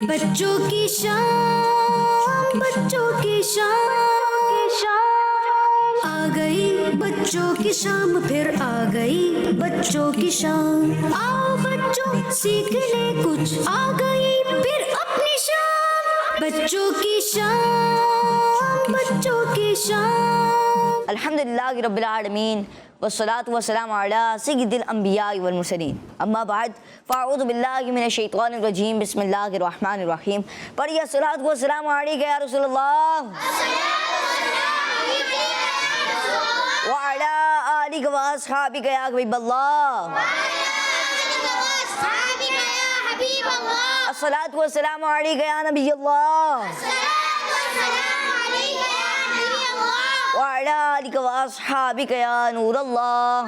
بچوں کی شام، بچوں کی شام آ گئی، بچوں کی شام پھر آ گئی بچوں کی شام۔ آؤ بچوں سیکھنے کچھ آ گئی پھر اپنی شام۔ بچوں کی شام، بچوں کی شام۔ الحمدللہ رب العالمین والصلاة والسلام علی سید الانبیاء والمرسلین، اما بعد فاعوذ باللہ من الشیطان الرجیم، بسم اللہ الرحمن الرحیم۔ پڑھیے الصلاۃ والسلام علیک یا رسول اللہ وعلی آلک واصحابک یا حبیب اللہ، الصلاۃ والسلام علیک یا نبی اللہ وعلی آلک واصحابک یا نور اللہ۔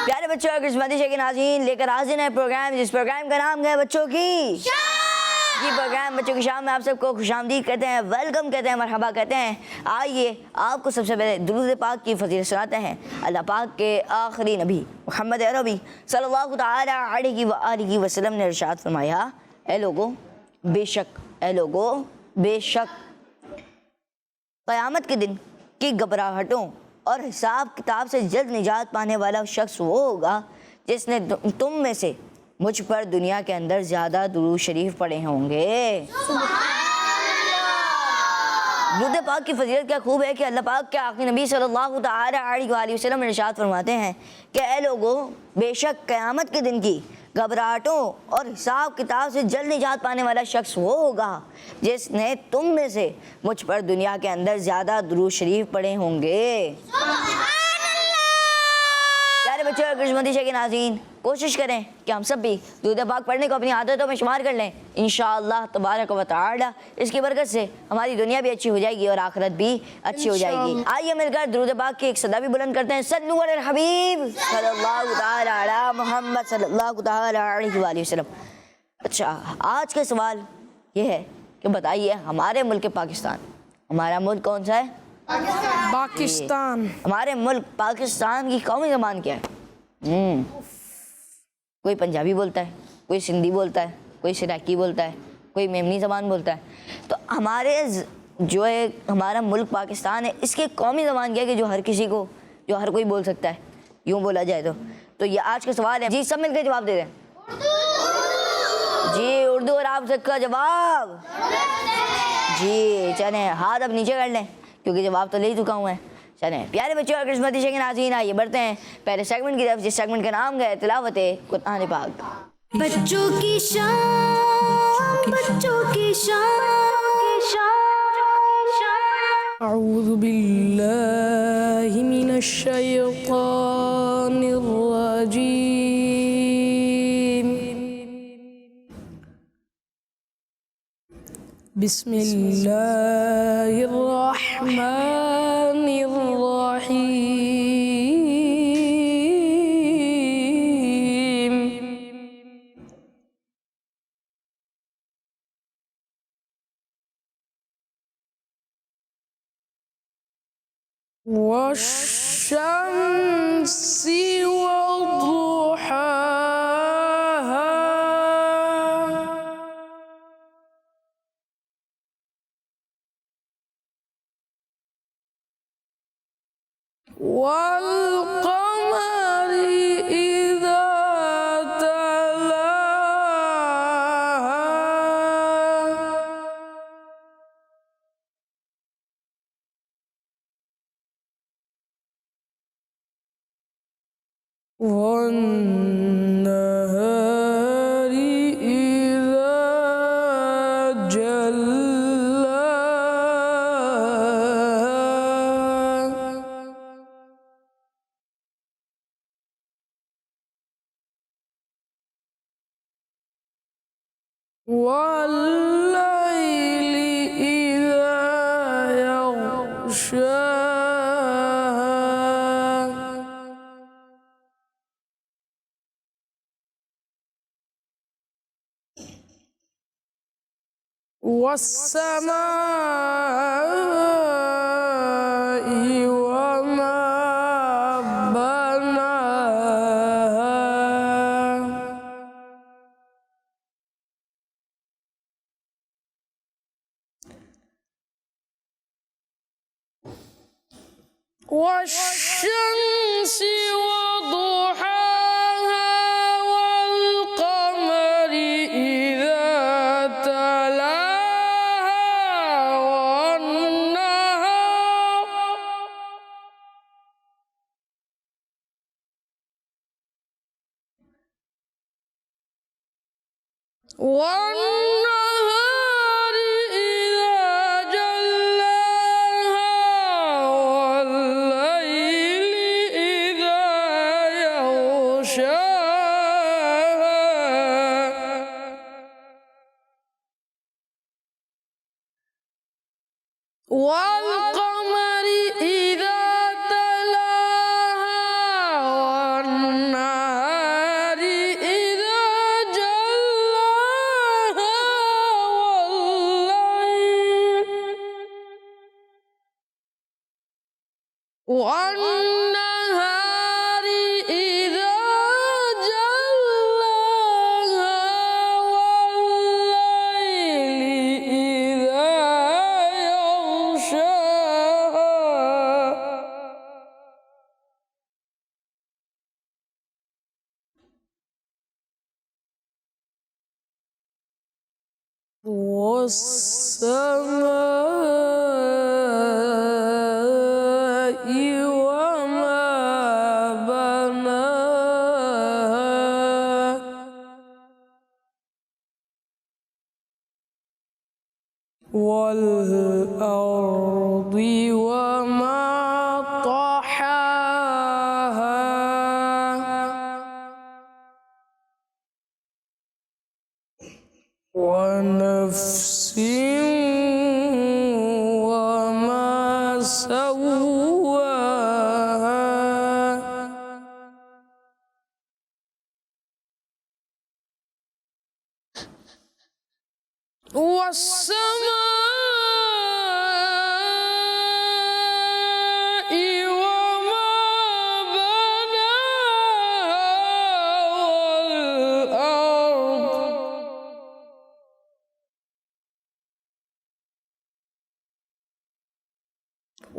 پیارے بچوں اور قسمتی شیخ ناظرین، لے کر حاضر ہے پروگرام، جس پروگرام کا نام ہے بچوں کی یہ پروگرام بچوں کی شام میں آپ سب کو خوش آمدید کہتے ہیں، ویلکم کہتے ہیں، مرحبا کہتے ہیں۔ آئیے آپ کو سب سے پہلے درود پاک کی فضیلت سناتے ہیں۔ اللہ پاک کے آخری نبی محمد عربی صلی اللہ تعالی علیہ وآلہ وسلم نے ارشاد فرمایا، اے لوگو بے شک قیامت کے دن کی گھبراہٹوں اور حساب کتاب سے جلد نجات پانے والا شخص وہ ہوگا جس نے تم میں سے مجھ پر دنیا کے اندر زیادہ درود شریف پڑھے ہوں گے۔ درود پاک کی فضیلت کیا خوب ہے کہ اللہ پاک کے آخری نبی صلی اللہ تعالی علیہ وآلہ وسلم ارشاد فرماتے ہیں کہ اے لوگو، بے شک قیامت کے دن کی گھبراہٹوں اور حساب کتاب سے جلد نجات پانے والا شخص وہ ہوگا جس نے تم میں سے مجھ پر دنیا کے اندر زیادہ درود شریف پڑھے ہوں گے۔ پیارے بچوں اور قسمتی شیخ ناظرین، کوشش کریں کہ ہم سب بھی درود پاک پڑھنے کو اپنی عادتوں میں شمار کر لیں۔ انشاءاللہ تبارک و تعالی اس کی برکت سے ہماری دنیا بھی اچھی ہو جائے گی اور آخرت بھی اچھی ہو جائے گی۔ آئیے مل کر درود پاک کی ایک صدا بھی بلند کرتے ہیں، صلو علی الحبیب صلی اللہ تعالی علی محمد صلی اللہ تعالی علیہ وآلہ وسلم۔ اچھا، آج کا سوال یہ ہے کہ بتائیے ہمارے ملک پاکستان، ہمارا ملک کون سا ہے؟ پاکستان۔ ہمارے ملک پاکستان کی قومی زبان کیا ہے؟ کوئی پنجابی بولتا ہے، کوئی سندھی بولتا ہے، کوئی سرائکی بولتا ہے، کوئی میمنی زبان بولتا ہے۔ تو ہمارے جو ہے ہمارا ملک پاکستان ہے، اس کی قومی زبان کیا ہے کہ جو ہر کوئی بول سکتا ہے، یوں بولا جائے تو یہ آج کا سوال ہے۔ جی سب مل کے جواب دے دیں۔ جی اردو، اور آپ سب کا جواب جی چلیں ہاتھ اب نیچے کر لیں کیونکہ جواب تو لے ہی چکا ہوں میں۔ چلیں پیارے بچوں اور قسمتی شیخ ناظرین، آئیے بڑھتے ہیں پہلے سیگمنٹ کی طرف، جس سیگمنٹ کا نام ہے تلاوت قرآن پاک۔ بچوں کی شام، بچوں کی شام اعوذ باللہ من الشیطان الرجیم، بسم اللہ الرحمن الرحیم۔ والشمس وضحاها والقمر إذا تلاها والنهار إذا جلاها والليل إذا يغشاها والسماء وما بناها والشمس وضحاها والقمر إذا تلاها والنهار إذا جلاها والليل إذا يغشاها والقمر إذا تلاها والنهار إذا جلاها والنهار إذا جلاها والليل إذا يغشاها والسماء وما بناها والأرض وما طحاها ونفس وما سواها والسماء وما بناها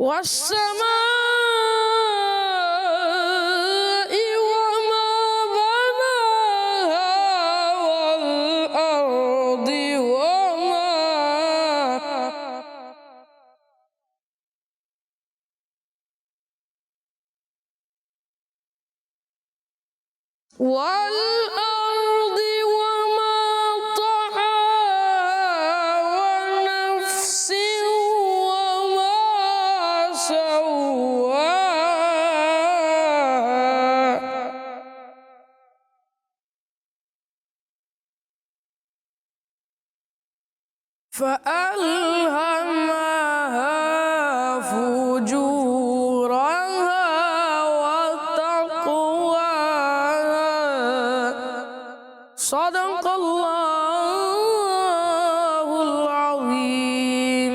والسماء وما بناها والأرض وما طحاها ونفس وما سواها فألهمها فجورها وتقواها صدق الله العظيم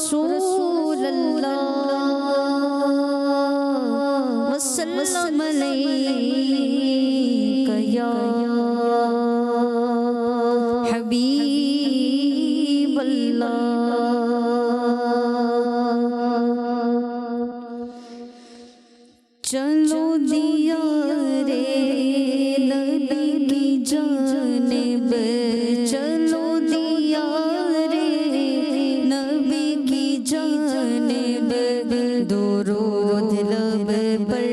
رسول اللہ وسلم علیک یا حبیب اللہ چلو دیار نبی کی جانب چلو دیار نبی کی جانب درود لب پر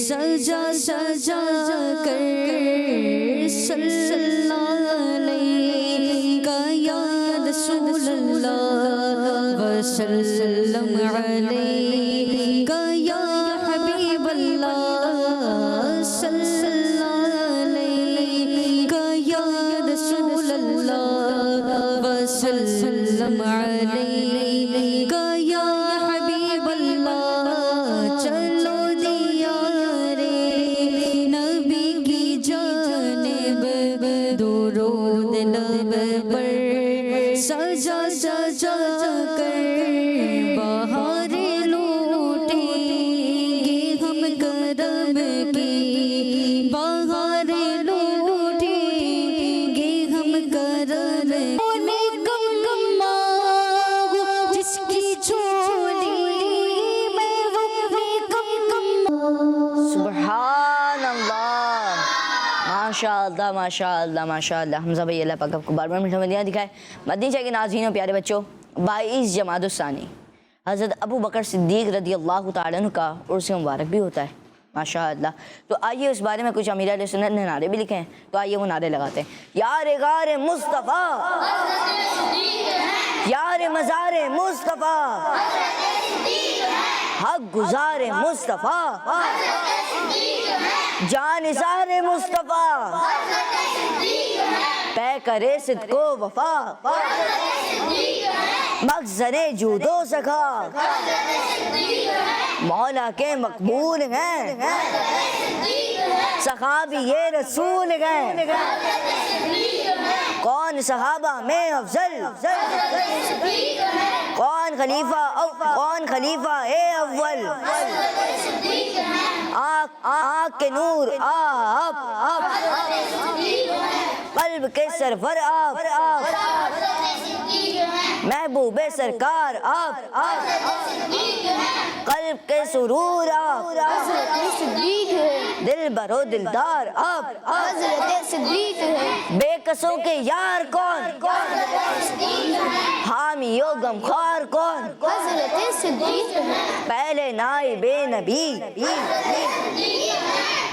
سجا سجا کر صلی اللہ علیہ یا رسول اللہ وسلم علیہ یا حبیب اللہ صلی اللہ علیہ یا رسول اللہ وسلم علیہ یا حبیب اللہ چلو دیار نبی کی جانب درود لب پر سجا سجا کر بہار لوٹیں گے ہم کرم کی بہار لوٹیں گے ہم کرم جس کی چھوڑی میں وہ سبحان اللہ، ماشاء اللہ ماشاء اللہ ماشاء اللہ۔ حمزہ بھائی اللہ پاک آپ کو بار بار میٹھا مدینہ دکھائے۔ مدنی چاہیے ناظرین و پیارے بچوں، 22 جمادی الثانی حضرت ابو بکر صدیق رضی اللہ تعالیٰ عنہ کا عرس مبارک بھی ہوتا ہے ماشاء اللہ۔ تو آئیے اس بارے میں کچھ امیر علیہ سنت نے نعرے بھی لکھے ہیں، تو آئیے وہ نعرے لگاتے ہیں۔ یار غار مصطفیٰ، یار مزار مصطفیٰ، حق گزار مصطفیٰ، جان نثار مصطفیٰ، پے کرے صدق و وفا، مخزن جود و سخا، مولا کے مقبول ہیں، صحابی رسول ہیں، کون صحابہ میں افضل، کون خلیفہ اول، آنکھ کے نور آپ، قلب کے سرور آپ، محبوب سرکار آپ، قلب کے سرور آپ، دل برو دلدار آپ، بے قصوں کے یار کون، حامی و غمخوار کون، پہلے نائب نبی،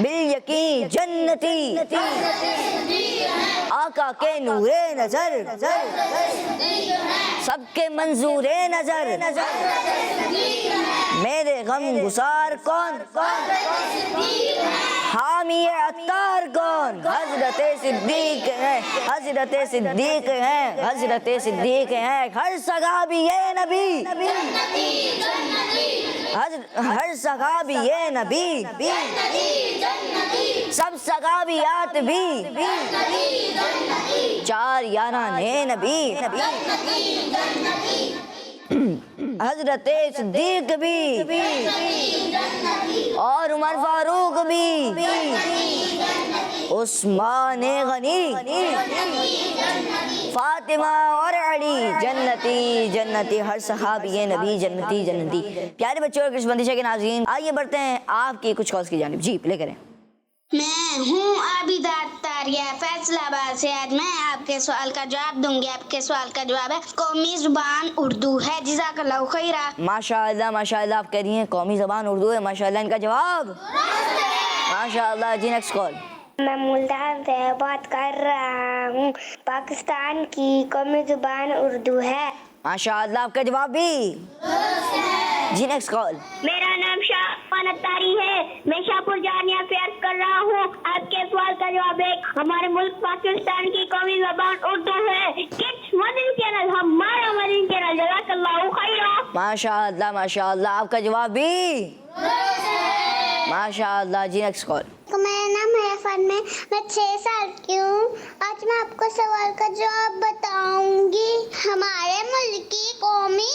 بالیقین جنتی، آقا کے نور نظر، سب کے منظور نظر، میرے غم گسار کون، حامی عطار کون، حضرت صدیق ہیں، حضرت صدیق ہیں، حضرت صدیق ہیں، ہر صحابی نبی، ہر صحابی نبی، سب صحابیات بھی، چار یاران نبی، حضرت صدیق بھی اور عمر فاروق بھی، عثمان غنی، فاطمہ اور علی جنتی جنتی، ہر صحابی نبی جنتی جنتی۔ پیارے بچوں اور کچھ بندشہ کے ناظرین، آئیے بڑھتے ہیں آپ کی کچھ کالز کی جانب۔ جی پلے کریں۔ میں ہوں عابدہ طاریہ فیصلہ آباد سے۔ آج میں آپ کے سوال کا جواب دوں گی۔ آپ کے سوال کا جواب ہے قومی زبان اردو ہے۔ جزاک اللہ خیرہ۔ ماشاء اللہ آپ کہہ رہی ہیں قومی زبان اردو ہے، ماشاء اللہ۔ ان کا جواب ماشاء اللہ۔ جی نیکسٹ کال۔ میں ملتان سے بات کر رہا ہوں۔ پاکستان کی قومی زبان اردو ہے۔ ماشاء اللہ، آپ کا جواب بھی۔ جی نیکسٹ کال۔ میرا نام شاہان اتاری ہے، میں شاہپور جامعہ سے عرض کر رہا ہوں۔ آپ کے سوال کا جواب ہے ہمارے ملک پاکستان کی قومی زبان اردو ہے۔ کس مدنی چینل؟ ہمارا مدنی چینل۔ جزاک اللہ خیرہ۔ ماشاء اللہ، آپ کا جواب بھی ماشاء اللہ۔ جی نیکسٹ کال۔ میرا نام ہے فاطمہ، میں 6 سال کی ہوں۔ آج میں آپ کو سوال کا جواب بتاؤں گی۔ ہمارے ملک کی قومی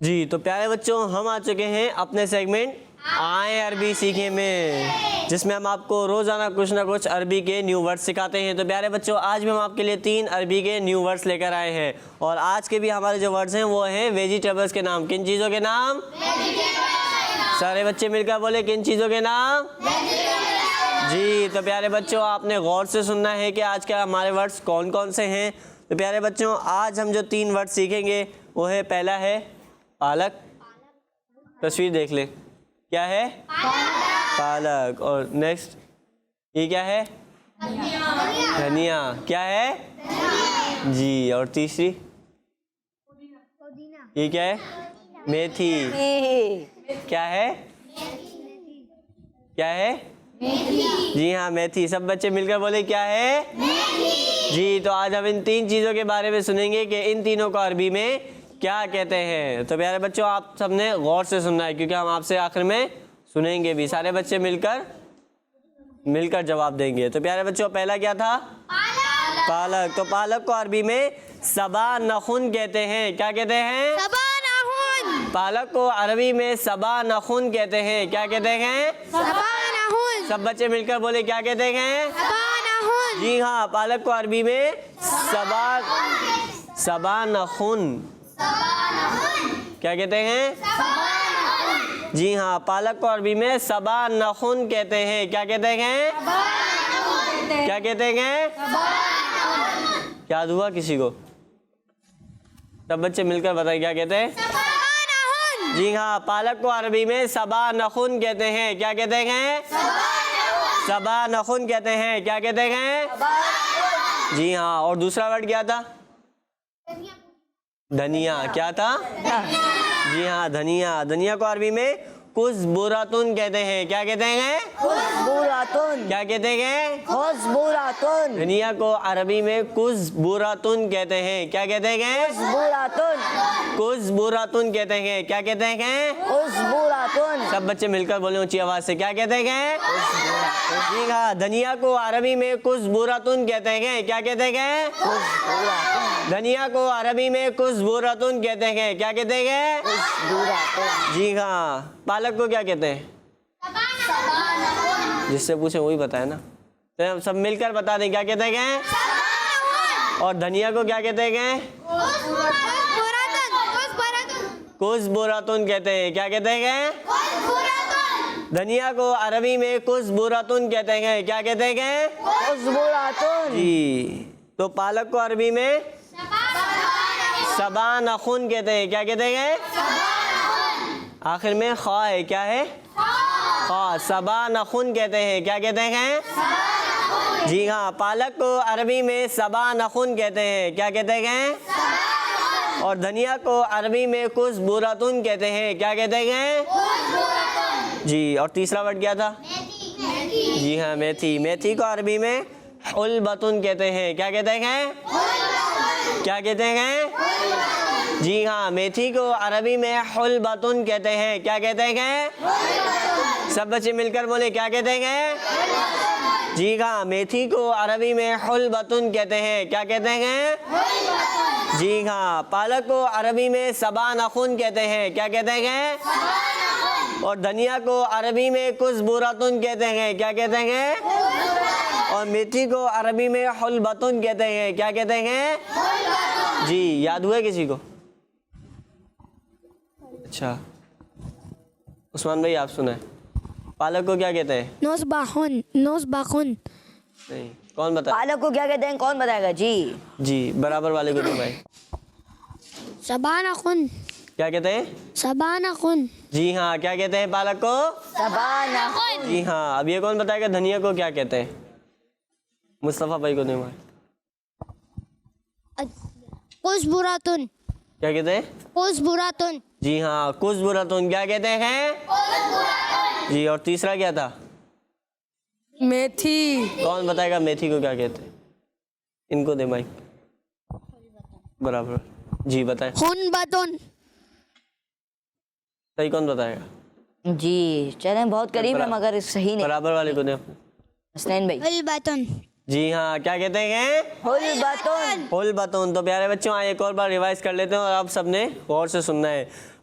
جی تو پیارے بچوں ہم آ چکے ہیں اپنے سیگمنٹ آئیں عربی سیکھیں میں، جس میں ہم آپ کو روزانہ کچھ نہ کچھ عربی کے نیو ورڈ سکھاتے ہیں۔ تو پیارے بچوں آج بھی ہم آپ کے لیے 3 عربی کے نیو ورڈز لے کر آئے ہیں، اور آج کے بھی ہمارے جو ورڈز ہیں وہ ہیں ویجیٹیبلز کے نام۔ کن چیزوں کے نام؟ سارے بچے مل کر بولے کن چیزوں کے نام؟ جی تو پیارے بچوں آپ نے غور سے سننا ہے کہ آج کا ہمارے ورڈز کون کون سے ہیں۔ تو پیارے بچوں آج ہم جو 3 ورڈ سیکھیں گے وہ ہے، پہلا ہے پالک، تصویر دیکھ لیں، کیا ہے؟ پالک۔ اور نیکسٹ یہ کیا ہے؟ دھنیا۔ کیا ہے؟ جی۔ اور تیسری یہ کیا ہے؟ میتھی۔ کیا ہے؟ کیا ہے؟ جی ہاں میتھی۔ سب بچے مل کر بولے کیا ہے؟ جی تو آج ہم ان 3 چیزوں کے بارے میں سنیں گے کہ ان تینوں کو عربی میں کیا کہتے ہیں۔ تو پیارے بچوں آپ سب نے غور سے سننا ہے کیونکہ ہم آپ سے آخر میں سنیں گے بھی۔ سارے بچے مل کر جواب دیں گے۔ تو پیارے بچوں پہلا کیا تھا؟ پالک۔ تو پالک کو عربی میں سبا نخن کہتے ہیں۔ کیا کہتے ہیں؟ پالک کو عربی میں سبا نخن کہتے ہیں۔ کیا کہتے ہیں؟ سب بچے مل کر بولے کیا کہتے ہیں؟ جی ہاں پالک کو عربی میں سبا نخن کیا کہتے ہیں؟ جی ہاں پالک کو عربی میں سبا نخن کہتے ہیں۔ کیا کہتے ہیں؟ کیا کہتے ہیں؟ یاد ہوا کسی کو؟ سب بچے مل کر بتائیں کیا کہتے ہیں؟ جی ہاں پالک کو عربی میں سبا نخن کہتے ہیں۔ کیا کہتے ہیں؟ سبا نخن کہتے ہیں۔ کیا کہتے ہیں؟ جی ہاں۔ اور دوسرا ورڈ کیا تھا؟ دھنیا۔ کیا تھا؟ جی ہاں دھنیا۔ دھنیا کو عربی میں کزبراتن کہتے ہیں۔ کیا کہتے ہیں؟ کزبراتن۔ کیا کہتے ہیں؟ کزبراتن۔ دھنیا کو عربی میں کزبراتن کہتے ہیں۔ کیا کہتے ہیں؟ کزبراتن۔ کزبراتن کہتے ہیں۔ کیا کہتے ہیں؟ کزبراتن۔ سب بچے مل کر بولیں اونچی آواز سے کیا کہتے ہیں؟ جی ہاں دھنیا کو عربی میں کزبراتن کہتے ہیں۔ کیا کہتے ہیں؟ دھنیا کو عربی میں کزبراتن کہتے ہیں۔ کیا کہتے ہیں؟ جی ہاں۔ پالک کو کیا کہتے ہیں؟ جس سے پوچھیں وہی بتائے نا، تو ہم سب مل کر بتا دیں کیا کہتے ہیں؟ اور دھنیا کو کیا کہتے ہیں؟ کزبراتن کہتے ہیں۔ کیا کہتے ہیں؟ دھنیا کو عربی میں کزبراتن کہتے ہیں۔ کیا کہتے ہیں؟ کزبراتن۔ جی تو پالک کو عربی میں سبا نخن کہتے ہیں۔ کیا کہتے ہیں؟ آخر میں خا ہے۔ کیا ہے؟ خا۔ سبا نخن کہتے ہیں۔ کیا کہتے ہیں؟ جی ہاں پالک کو عربی میں سبا نخن کہتے ہیں۔ کیا کہتے ہیں؟ اور دھنیا کو عربی میں کزبراتن کہتے ہیں۔ کیا کہتے ہیں؟ جی اور تیسرا ورڈ کیا تھا؟ جی ہاں میتھی۔ میتھی کو عربی میں حلبتن کہتے ہیں۔ کیا کہتے ہیں؟ کیا کہتے ہیں؟ جی ہاں میتھی کو عربی میں حلبتن کہتے ہیں۔ کیا کہتے ہیں؟ سب بچے مل کر بولے کیا کہتے ہیں؟ جی ہاں میتھی کو عربی میں حلبتن کہتے ہیں۔ کیا کہتے ہیں؟ جی ہاں پالک کو عربی میں سبا نخن کہتے ہیں۔ کیا کہتے ہیں؟ اور دھنیا کو عربی میں کزبراتن کہتے ہیں۔ کیا کہتے ہیں؟ اور میتھی کو عربی میں حلبتن کہتے ہیں۔ کیا کہتے ہیں؟ جی یاد ہوئے کسی کو؟ اچھا عثمان بھائی آپ سنائیں پالک کو کیا کہتے ہیں؟ نوزباخن۔ نہیں کون بتائے؟ پالک کو کیا کہتے ہیں کون بتائے گا؟ جی برابر والے کو دو بھائی۔ سبا نخن۔ کیا کہتے ہیں؟ سبا نخن۔ جی ہاں کیا کہتے ہیں پالک کو؟ سبا نخن۔ جی ہاں اب یہ کون بتائے گا دھنیا کو کیا کہتے ہیں؟ مصطفیٰ بھائی کو دیں بھائی۔ کزبراتن۔ کیا کہتے ہیں؟ کزبراتن۔ جی ہاں کزبراتن۔ کیا کہتے ہیں؟ جی اور تیسرا کیا تھا؟ میتھی۔ کون بتائے گا میتھی کو کیا کہتے ہیں؟ ان کو دے مائک برابر۔ جی بتائیں حنبتن۔ صحیح کون بتائے گا؟ جی چلیں بہت قریب ہے مگر صحیح نہیں۔ برابر والے کو دیں حسنین بھائی۔ حلبتن۔ جی ہاں کیا کہتے ہیں؟ حلبتن۔ حلبتن۔ تو پیارے بچوں آئے ایک اور بار ریوائز کر لیتے ہیں اور آپ سب نے غور سے سننا ہے۔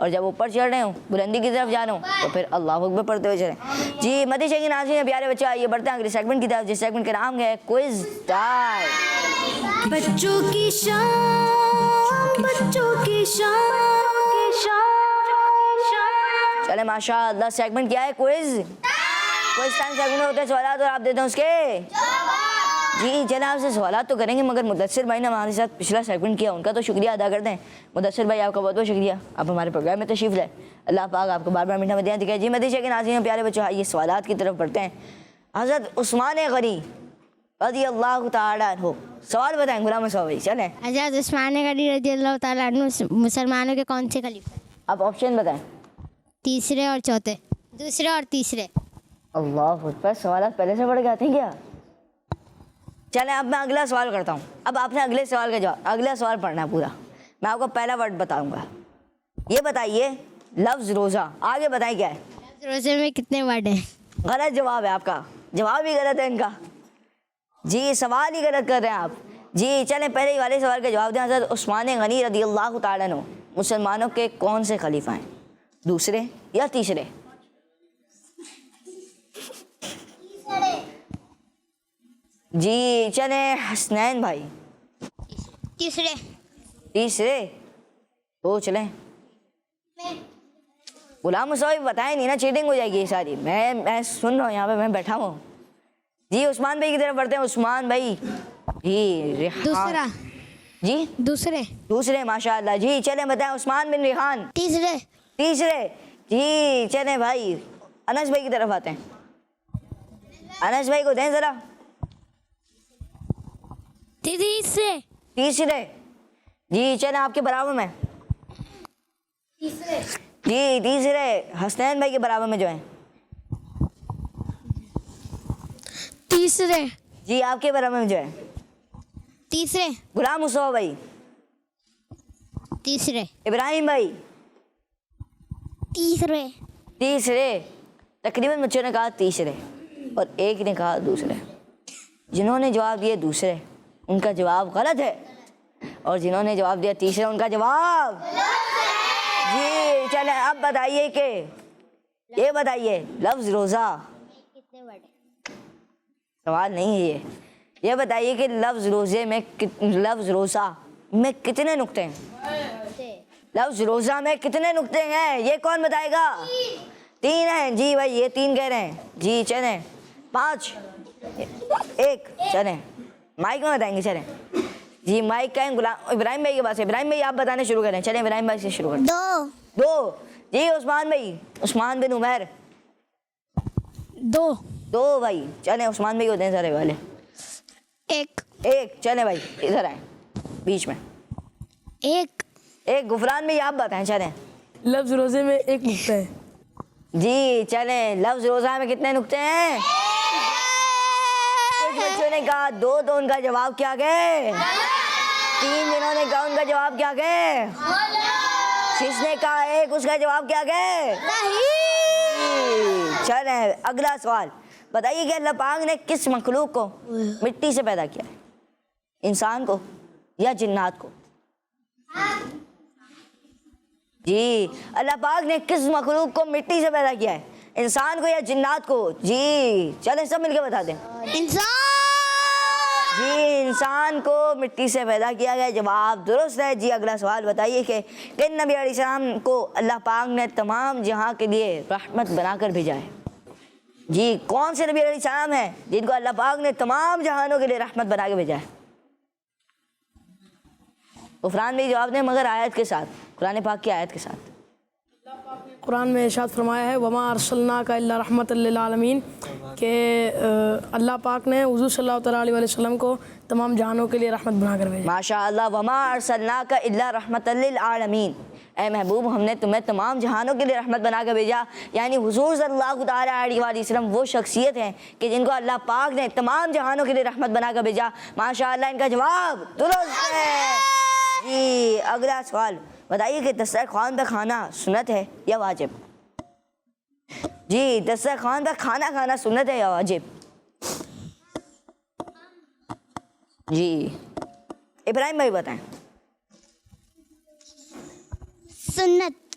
اور جب اوپر چڑھ رہے ہوں بلندی کی طرف جانا ہوں تو پھر اللہ اکبر پڑھتے ہوئے چلیں. جی مدی شیخ ناظرین پیارے بچے آئیے بڑھتے ہیں اگلے سیگمنٹ کی طرف جس سیگمنٹ کا نام ہے کوئز ٹائم. بچوں کی شان بچوں کی شان. چلے ماشاء اللہ سیگمنٹ کیا ہے کوئز ٹائم سیگمنٹ ہوتے ہیں سوالات اور آپ دیتے ہیں اس کے جی. چلے آپ سے سوالات تو کریں گے مگر مدثر بھائی نے ہمارے ساتھ پچھلا سیگمنٹ کیا ان کا تو شکریہ ادا کرتے ہیں. مدثر بھائی آپ کا بہت بہت شکریہ آپ ہمارے پروگرام میں تشریف لائے. اللہ پاک آپ کو بار بار میٹھا مدینہ دکھائے. جی مدی شیخ ناظرین پیارے بچوں آئیے سوالات کی طرف بڑھتے ہیں. حضرت عثمان غنی رضی اللہ تعالیٰ عنہ سوال بتائیں غلام صاحب بھائی. چلیں حضرت عثمان غنی رضی اللہ تعالیٰ عنہ مسلمانوں کے کون سے خلیفہ؟ آپ آپشن بتائیں. تیسرے اور چوتھے. دوسرے اور تیسرے. اللہ اکبر سوالات پہلے سے پڑھ کے آتے ہیں کیا. چلیں اب میں اگلا سوال کرتا ہوں. اب آپ نے اگلے سوال کا جواب اگلا سوال پڑھنا ہے پورا. میں آپ کو پہلا ورڈ بتاؤں گا. یہ بتائیے لفظ روزہ آگے بتائیں کیا ہے. روزے میں کتنے ورڈ ہیں؟ غلط جواب ہے آپ کا. جواب ہی غلط ہے ان کا. جی سوال ہی غلط کر رہے ہیں آپ. جی چلیں پہلے ہی والے سوال کا جواب دیں. حضرت عثمان غنی رضی اللہ تعالیٰ عنہ مسلمانوں کے کون سے خلیفہ ہیں؟ دوسرے یا تیسرے؟ جی چلیں حسنین بھائی. تیسرے. تیسرے تو چلیں غلام صاحب بتائیں نہیں نا چیٹنگ ہو جائے گی یہ ساری. میں سن رہا ہوں یہاں پہ میں بیٹھا ہوں. جی عثمان بھائی کی طرف بڑھتے ہیں. عثمان بھائی جی دوسرا. جی دوسرے ماشاء اللہ. جی چلیں بتائیں عثمان بن ریحان. تیسرے. جی چلیں بھائی انس بھائی کی طرف آتے ہیں. انس بھائی کو دیں ذرا. تیسرے. جی چلیں آپ کے برابر میں. جی تیسرے حسنین بھائی کے برابر میں جو ہیں. تیسرے. جی آپ کے برابر میں جو ہے. تیسرے. غلام مصطفیٰ بھائی. تیسرے. ابراہیم بھائی. تیسرے. تقریباً بچوں نے کہا تیسرے اور ایک نے کہا دوسرے. جنہوں نے جواب دیا دوسرے ان کا جواب غلط ہے اور جنہوں نے جواب دیا تیسرے ان کا جواب جی. چلیں اب بتائیے کہ یہ بتائیے لفظ روزہ سوال نہیں ہے یہ بتائیے کہ لفظ روزہ میں کتنے نقطے ہیں؟ لفظ روزہ میں کتنے نقطے ہیں یہ کون بتائے گا؟ 3 ہیں. جی بھائی یہ 3 کہہ رہے ہیں. جی چلیں 5 1 چلیں مائک میں بتائیں گے. چلیں جی مائک کا ابراہیم بھائی کے پاس ہے. ابراہیم بھائی آپ بتانے شروع کریں. چلیں ابراہیم بھائی سے شروع کریں. 2. جی عثمان بھائی. عثمان بن عمیر. 2 بھائی. چلیں عثمان بھائی کو دیں سارے والے. 1 چلیں بھائی ادھر آئیں بیچ میں. 1 غفران بھائی آپ بتائیں. چلیں لفظ روزے میں 1 نقطہ ہے. جی چلیں لفظ روزہ میں کتنے نقطے ہیں؟ کچھ بچوں نے کہا 2 تو ان کا جواب کیا گئے. 3 جنہوں نے کہا ان کا جواب کیا گئے. جس نے کہا 1 اس کا جواب کیا گئے. چلیں اگلا سوال بتائیے کہ اللہ پاک نے کس مخلوق کو مٹی سے پیدا کیا ہے؟ انسان کو یا جنات کو؟ جی اللہ پاک نے کس مخلوق کو مٹی سے پیدا کیا ہے؟ انسان کو یا جنات کو؟ جی چلیں سب مل کے بتا دیں. جی انسان کو مٹی سے پیدا کیا گیا. جواب درست ہے. جی اگلا سوال بتائیے کہ کن نبی علیہ السلام کو اللہ پاک نے تمام جہاں کے لیے رحمت بنا کر بھیجا ہے؟ جی کون سے نبی علیہ السلام ہیں جن کو اللہ پاک نے تمام جہانوں کے لیے رحمت بنا کے بھیجا ہے؟ غفران بھی جواب دیں مگر آیت کے ساتھ قرآن پاک کی آیت کے ساتھ. قرآن میں ارشاد فرمایا ہے وما ارسلناک الا رحمۃ للعالمین کہ اللہ پاک نے حضور صلی اللہ تعالیٰ علیہ وسلم کو تمام جہانوں کے لیے رحمت بنا کر بھیجا. ماشاء اللہ. وما ارسلناک الا رحمۃ للعالمین اے محبوب ہم نے تمہیں تمام جہانوں کے لیے رحمت بنا کر بھیجا. یعنی حضور صلی اللہ تعالیٰ علیہ وسلم وہ شخصیت ہیں کہ جن کو اللہ پاک نے تمام جہانوں کے لیے رحمت بنا کر بھیجا. ماشاء اللہ ان کا جواب درست ہے. جی اگلا سوال بتائیے کہ دسترخوان پہ کھانا سنت ہے یا واجب؟ جی دسترخوان پہ کھانا کھانا سنت ہے یا واجب؟ جی ابراہیم بھائی بتائیں. سنت.